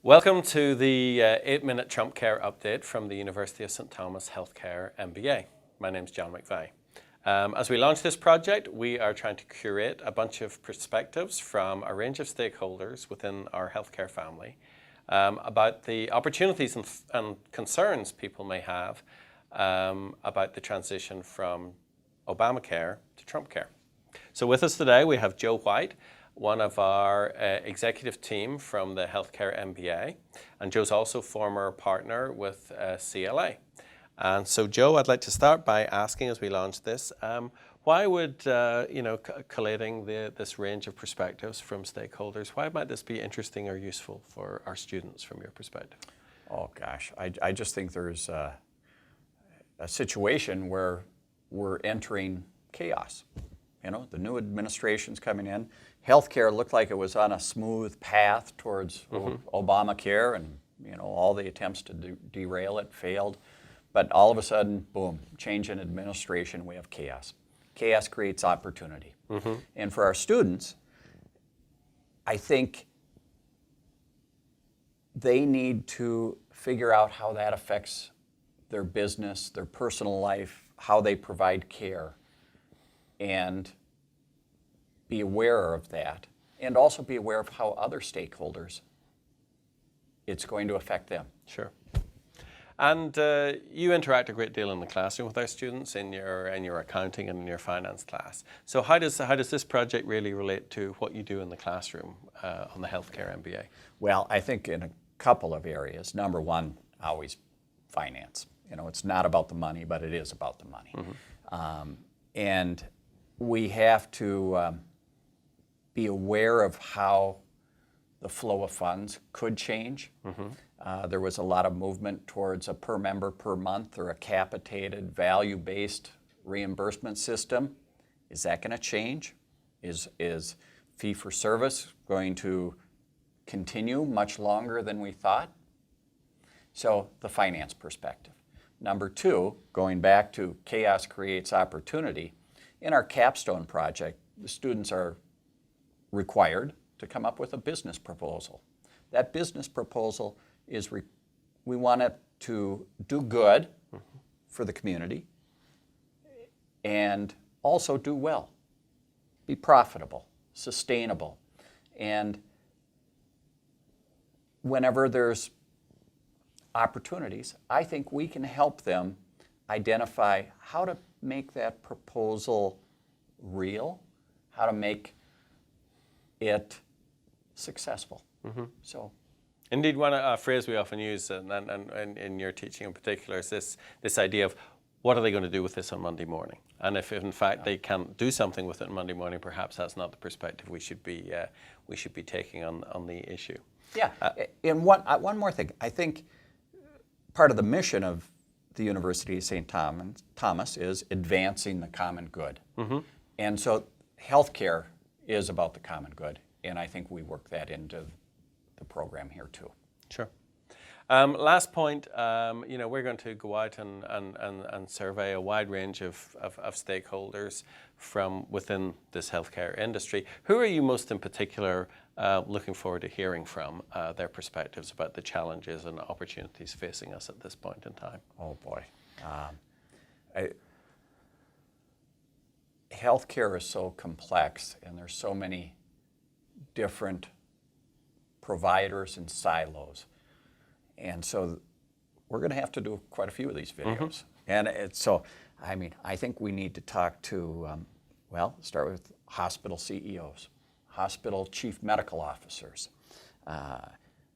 Welcome to the 8-Minute TrumpCare update from the University of St. Thomas Healthcare MBA. My name is John McVea. As we launch this project, we are trying to curate a bunch of perspectives from a range of stakeholders within our healthcare family about the opportunities and concerns people may have about the transition from ObamaCare to TrumpCare. So with us today, we have Joe White, one of our executive team from the Healthcare MBA, and Joe's also former partner with CLA. And so, Joe, I'd like to start by asking, as we launch this, why would collating this range of perspectives from stakeholders, why might this be interesting or useful for our students from your perspective? Oh gosh, I just think there's a situation where we're entering chaos. You know, the new administration's coming in. Healthcare looked like it was on a smooth path towards Obamacare, and all the attempts to derail it failed. But all of a sudden, boom, change in administration, we have chaos. Chaos creates opportunity. And for our students, I think they need to figure out how that affects their business, their personal life, how they provide care, and be aware of that, and also be aware of how other stakeholders, it's going to affect them. Sure. And you interact a great deal in the classroom with our students in your accounting and in your finance class. So how does this project really relate to what you do in the classroom on the Healthcare MBA? Well, I think in a couple of areas. Number one, always finance. It's not about the money, but it is about the money. And we have to be aware of how the flow of funds could change. There was a lot of movement towards a per member per month or a capitated value-based reimbursement system. Is that going to change? Is fee-for-service going to continue much longer than we thought? So the finance perspective. Number two, going back to chaos creates opportunity, in our capstone project, the students are required to come up with a business proposal. That business proposal is, we want it to do good for the community and also do well, be profitable, sustainable. And whenever there's opportunities, I think we can help them identify how to make that proposal real, how to make it successful. So, indeed, one phrase we often use, and in your teaching in particular, is this idea of what are they going to do with this on Monday morning? And if in fact they can't do something with it on Monday morning, perhaps that's not the perspective we should be taking on the issue. Yeah, and one more thing. I think part of the mission of the University of St. Thomas is advancing the common good. And so healthcare is about the common good, and I think we work that into the program here too. Sure. Last point, we're going to go out and survey a wide range of stakeholders from within this healthcare industry. Who are you most in particular looking forward to hearing from their perspectives about the challenges and opportunities facing us at this point in time? Oh boy. Healthcare is so complex, and there's so many different providers and silos. And so we're going to have to do quite a few of these videos. And I think we need to talk to, start with hospital CEOs, hospital chief medical officers.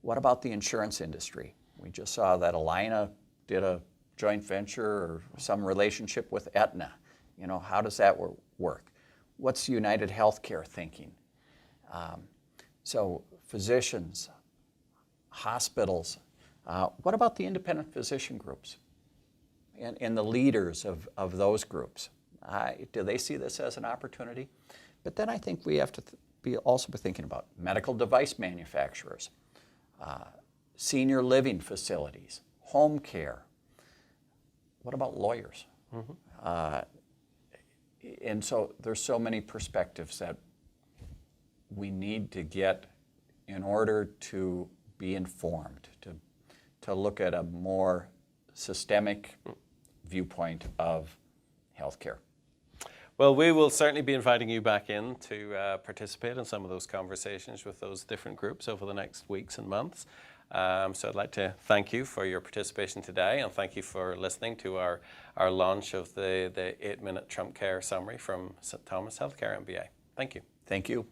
What about the insurance industry? We just saw that Allina did a joint venture or some relationship with Aetna. How does that work? What's United Healthcare thinking? So physicians, hospitals, what about the independent physician groups and the leaders of those groups? Do they see this as an opportunity? But then I think we have to also be thinking about medical device manufacturers, senior living facilities, home care. What about lawyers? And so there's so many perspectives that we need to get in order to be informed, to look at a more systemic viewpoint of healthcare. Well, we will certainly be inviting you back in to participate in some of those conversations with those different groups over the next weeks and months. So I'd like to thank you for your participation today, and thank you for listening to our launch of the 8-minute TrumpCare summary from St. Thomas Healthcare MBA. Thank you. Thank you.